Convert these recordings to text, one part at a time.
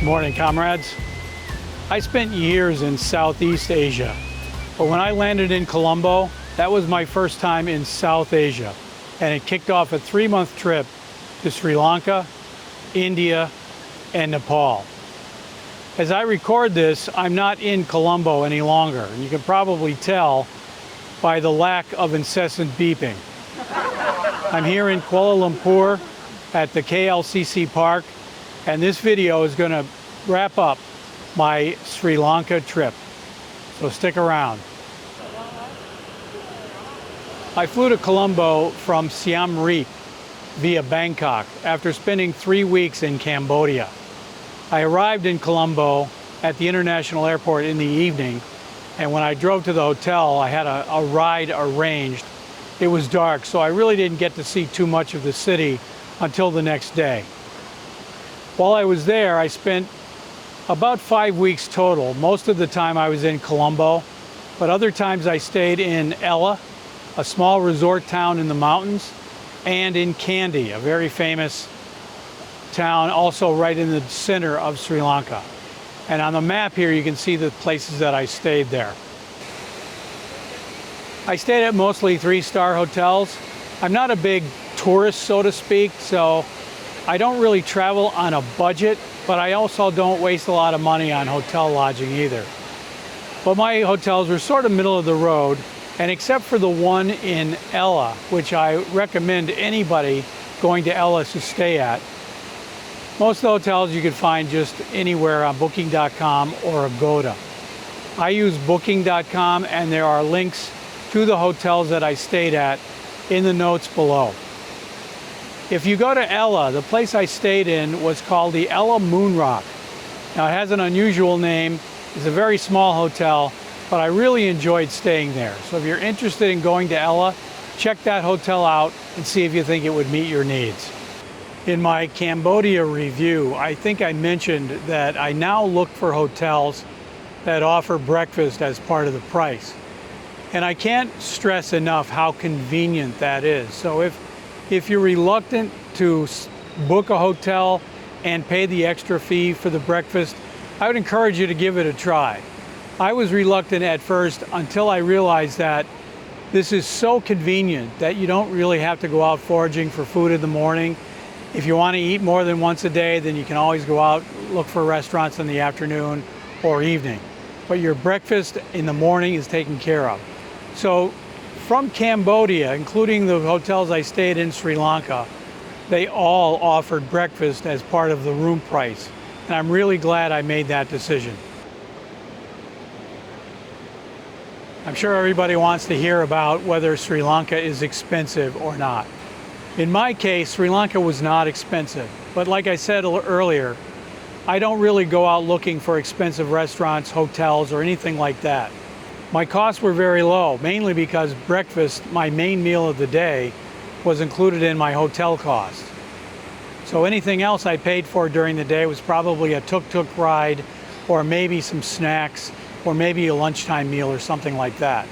Morning, comrades. I spent years in Southeast Asia, but when I landed in Colombo, that was my first time in South Asia, and it kicked off a 3-month trip to Sri Lanka, India, and Nepal. As I record this, I'm not in Colombo any longer, and you can probably tell by the lack of incessant beeping. I'm here in Kuala Lumpur at the KLCC Park, and this video is going to wrap up my Sri Lanka trip, so stick around. I flew to Colombo from Siem Reap via Bangkok after spending 3 weeks in Cambodia. I arrived in Colombo at the international airport in the evening, and when I drove to the hotel, I had a ride arranged. It was dark, so I really didn't get to see too much of the city until the next day. While I was there, I spent about 5 weeks total. Most of the time I was in Colombo, but other times I stayed in Ella, a small resort town in the mountains, and in Kandy, a very famous town also right in the center of Sri Lanka. And on the map here you can see the places that I stayed there. I stayed at mostly 3-star hotels. I'm not a big tourist, so to speak, so I don't really travel on a budget, but I also don't waste a lot of money on hotel lodging either. But my hotels were sort of middle of the road, and except for the one in Ella, which I recommend anybody going to Ella to stay at, most of the hotels you can find just anywhere on Booking.com or Agoda. I use Booking.com, and there are links to the hotels that I stayed at in the notes below. If you go to Ella, the place I stayed in was called the Ella Moon Rock. Now it has an unusual name. It's a very small hotel, but I really enjoyed staying there. So if you're interested in going to Ella, check that hotel out and see if you think it would meet your needs. In my Cambodia review, I think I mentioned that I now look for hotels that offer breakfast as part of the price. And I can't stress enough how convenient that is. So if you're reluctant to book a hotel and pay the extra fee for the breakfast, I would encourage you to give it a try. I was reluctant at first until I realized that this is so convenient that you don't really have to go out foraging for food in the morning. If you want to eat more than once a day, then you can always go out, look for restaurants in the afternoon or evening. But your breakfast in the morning is taken care of. So from Cambodia, including the hotels I stayed in Sri Lanka, they all offered breakfast as part of the room price. And I'm really glad I made that decision. I'm sure everybody wants to hear about whether Sri Lanka is expensive or not. In my case, Sri Lanka was not expensive. But like I said earlier, I don't really go out looking for expensive restaurants, hotels, or anything like that. My costs were very low, mainly because breakfast, my main meal of the day, was included in my hotel cost. So anything else I paid for during the day was probably a tuk-tuk ride, or maybe some snacks, or maybe a lunchtime meal or something like that.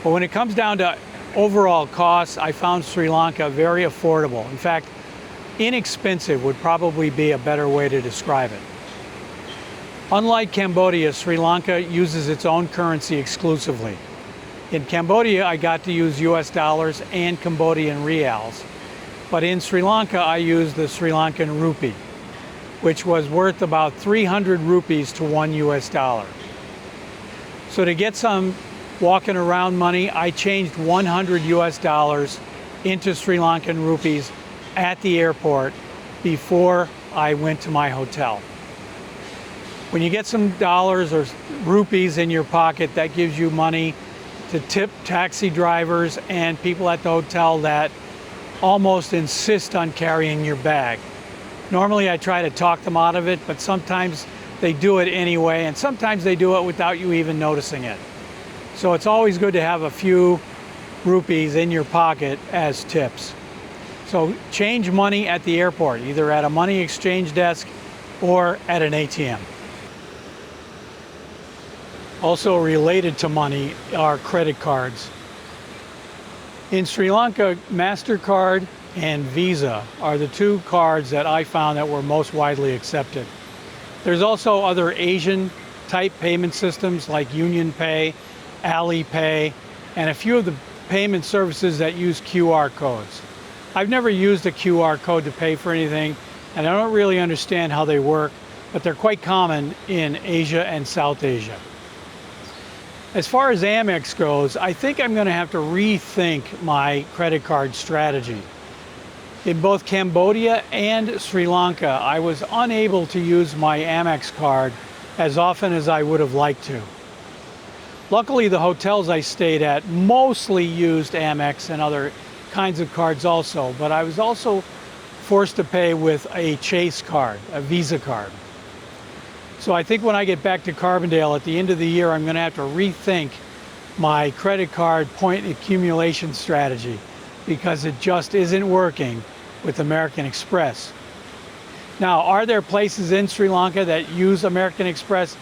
But when it comes down to overall costs, I found Sri Lanka very affordable. In fact, inexpensive would probably be a better way to describe it. Unlike Cambodia, Sri Lanka uses its own currency exclusively. In Cambodia, I got to use US dollars and Cambodian reals. But in Sri Lanka, I used the Sri Lankan rupee, which was worth about 300 rupees to $1 US. So to get some walking around money, I changed 100 US dollars into Sri Lankan rupees at the airport before I went to my hotel. When you get some dollars or rupees in your pocket, that gives you money to tip taxi drivers and people at the hotel that almost insist on carrying your bag. Normally I try to talk them out of it, but sometimes they do it anyway, and sometimes they do it without you even noticing it. So it's always good to have a few rupees in your pocket as tips. So change money at the airport, either at a money exchange desk or at an ATM. Also related to money are credit cards. In Sri Lanka, MasterCard and Visa are the two cards that I found that were most widely accepted. There's also other Asian type payment systems like Union Pay, Alipay, and a few of the payment services that use QR codes. I've never used a QR code to pay for anything, and I don't really understand how they work, but they're quite common in Asia and South Asia. As far as Amex goes, I think I'm going to have to rethink my credit card strategy. In both Cambodia and Sri Lanka, I was unable to use my Amex card as often as I would have liked to. Luckily, the hotels I stayed at mostly used Amex and other kinds of cards also, but I was also forced to pay with a Chase card, a Visa card. So I think when I get back to Carbondale at the end of the year, I'm going to have to rethink my credit card point accumulation strategy because it just isn't working with American Express. Now, are there places in Sri Lanka that use American Express?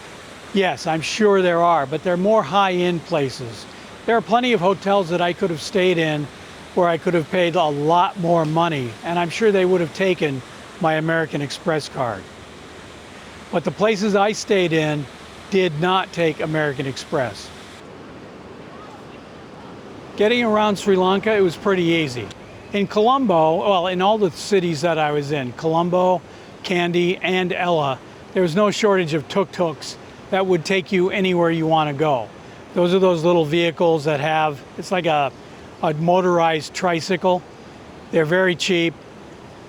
Yes, I'm sure there are, but they're more high-end places. There are plenty of hotels that I could have stayed in where I could have paid a lot more money, and I'm sure they would have taken my American Express card. But the places I stayed in did not take American Express. Getting around Sri Lanka, it was pretty easy. In Colombo, well, in all the cities that I was in, Colombo, Kandy, and Ella, there was no shortage of tuk-tuks that would take you anywhere you want to go. Those are those little vehicles that have, it's like a motorized tricycle. They're very cheap.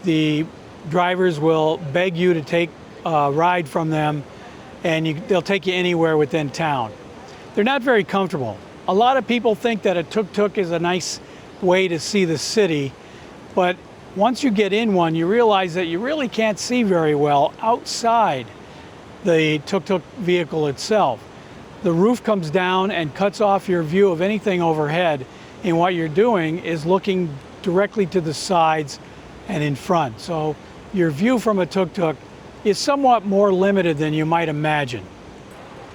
The drivers will beg you to take a ride from them, and they'll take you anywhere within town. They're not very comfortable. A lot of people think that a tuk-tuk is a nice way to see the city, but once you get in one, you realize that you really can't see very well outside the tuk-tuk vehicle itself. The roof comes down and cuts off your view of anything overhead, and what you're doing is looking directly to the sides and in front. So your view from a tuk-tuk is somewhat more limited than you might imagine.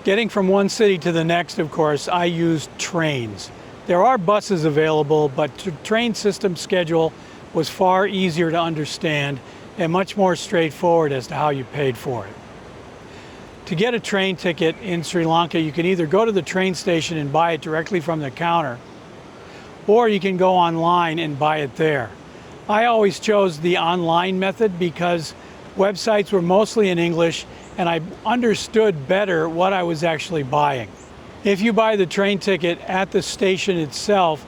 Getting from one city to the next, of course, I used trains. There are buses available, but the train system schedule was far easier to understand and much more straightforward as to how you paid for it. To get a train ticket in Sri Lanka, you can either go to the train station and buy it directly from the counter, or you can go online and buy it there. I always chose the online method because websites were mostly in English and I understood better what I was actually buying. If you buy the train ticket at the station itself,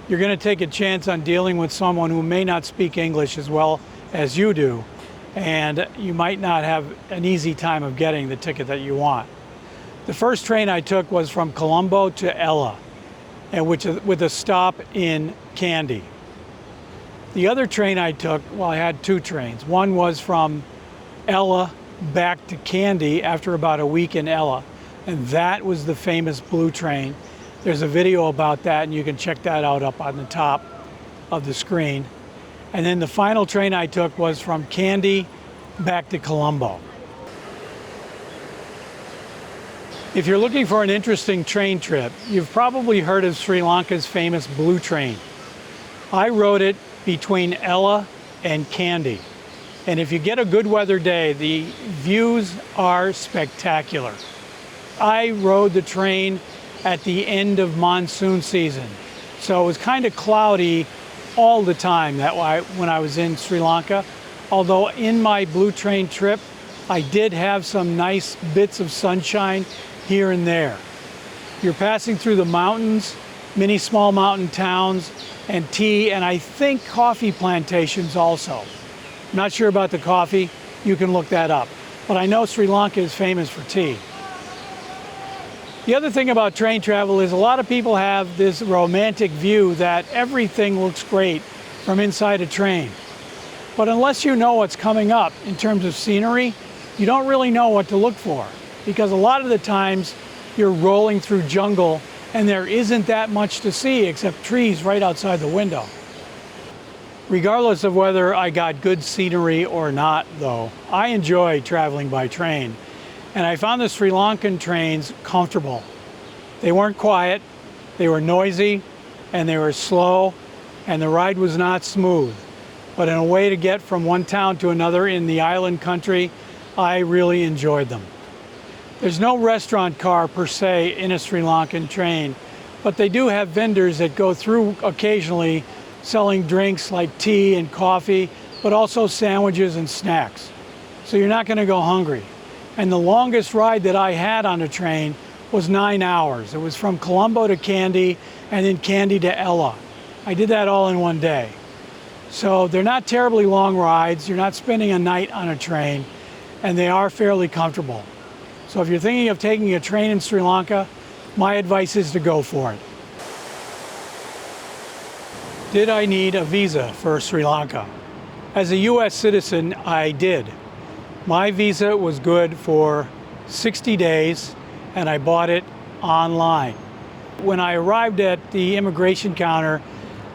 you're going to take a chance on dealing with someone who may not speak English as well as you do, and you might not have an easy time of getting the ticket that you want. The first train I took was from Colombo to Ella, and with a stop in Kandy. The other train I took, well, I had two trains. One was from Ella back to Kandy after about a week in Ella, and that was the famous blue train. There's a video about that, and you can check that out up on the top of the screen. And then the final train I took was from Kandy back to Colombo. If you're looking for an interesting train trip, you've probably heard of Sri Lanka's famous blue train. I rode it between Ella and Kandy. And if you get a good weather day, the views are spectacular. I rode the train at the end of monsoon season, so it was kind of cloudy all the time when I was in Sri Lanka. Although in my blue train trip, I did have some nice bits of sunshine here and there. You're passing through the mountains, many small mountain towns, and tea, and I think coffee plantations also. I'm not sure about the coffee. You can look that up. But I know Sri Lanka is famous for tea. The other thing about train travel is a lot of people have this romantic view that everything looks great from inside a train. But unless you know what's coming up in terms of scenery, you don't really know what to look for, because a lot of the times you're rolling through jungle and there isn't that much to see except trees right outside the window. Regardless of whether I got good scenery or not, though, I enjoy traveling by train. And I found the Sri Lankan trains comfortable. They weren't quiet, they were noisy, and they were slow, and the ride was not smooth. But in a way to get from one town to another in the island country, I really enjoyed them. There's no restaurant car per se in a Sri Lankan train, but they do have vendors that go through occasionally selling drinks like tea and coffee, but also sandwiches and snacks. So you're not going to go hungry. And the longest ride that I had on a train was 9 hours. It was from Colombo to Kandy and then Kandy to Ella. I did that all in one day. So they're not terribly long rides. You're not spending a night on a train, and they are fairly comfortable. So if you're thinking of taking a train in Sri Lanka, my advice is to go for it. Did I need a visa for Sri Lanka? As a US citizen, I did. My visa was good for 60 days, and I bought it online. When I arrived at the immigration counter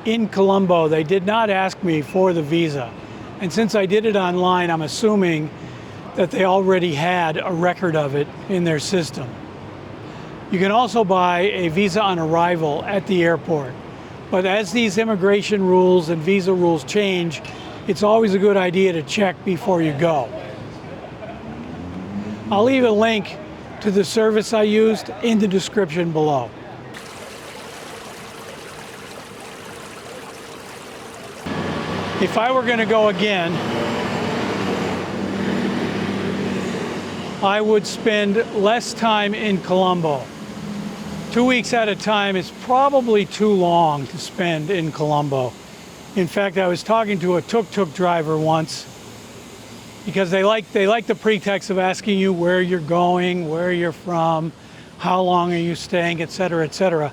in Colombo, they did not ask me for the visa. And since I did it online, I'm assuming that they already had a record of it in their system. You can also buy a visa on arrival at the airport. But as these immigration rules and visa rules change, it's always a good idea to check before you go. I'll leave a link to the service I used in the description below. If I were going to go again, I would spend less time in Colombo. 2 weeks at a time is probably too long to spend in Colombo. In fact, I was talking to a tuk-tuk driver once, because they like the pretext of asking you where you're going, where you're from, how long are you staying, etc., etc.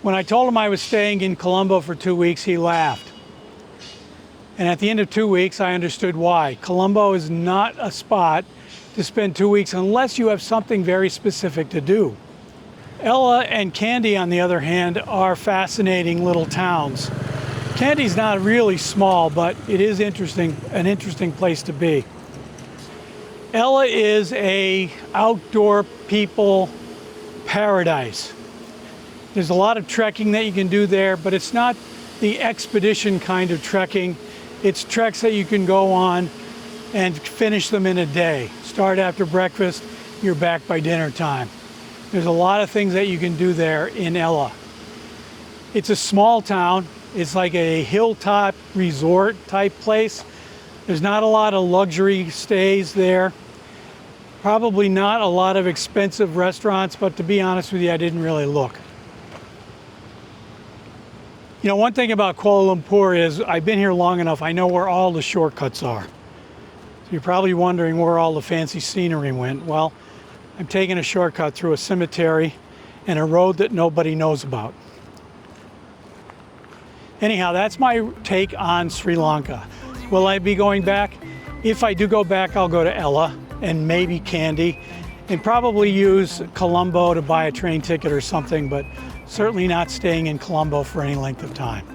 When I told him I was staying in Colombo for 2 weeks, he laughed. And at the end of 2 weeks, I understood why. Colombo is not a spot to spend 2 weeks unless you have something very specific to do. Ella and Kandy, on the other hand, are fascinating little towns. Kandy's not really small, but it is an interesting place to be. Ella is a outdoor people paradise. There's a lot of trekking that you can do there, but it's not the expedition kind of trekking. It's treks that you can go on and finish them in a day. Start after breakfast, you're back by dinner time. There's a lot of things that you can do there in Ella. It's a small town. It's like a hilltop resort type place. There's not a lot of luxury stays there. Probably not a lot of expensive restaurants, but to be honest with you, I didn't really look. You know, one thing about Kuala Lumpur is I've been here long enough, I know where all the shortcuts are. So you're probably wondering where all the fancy scenery went. Well, I'm taking a shortcut through a cemetery and a road that nobody knows about. Anyhow, that's my take on Sri Lanka. Will I be going back? If I do go back, I'll go to Ella and maybe Kandy, and probably use Colombo to buy a train ticket or something, but certainly not staying in Colombo for any length of time.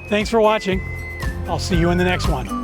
Thanks for watching. I'll see you in the next one.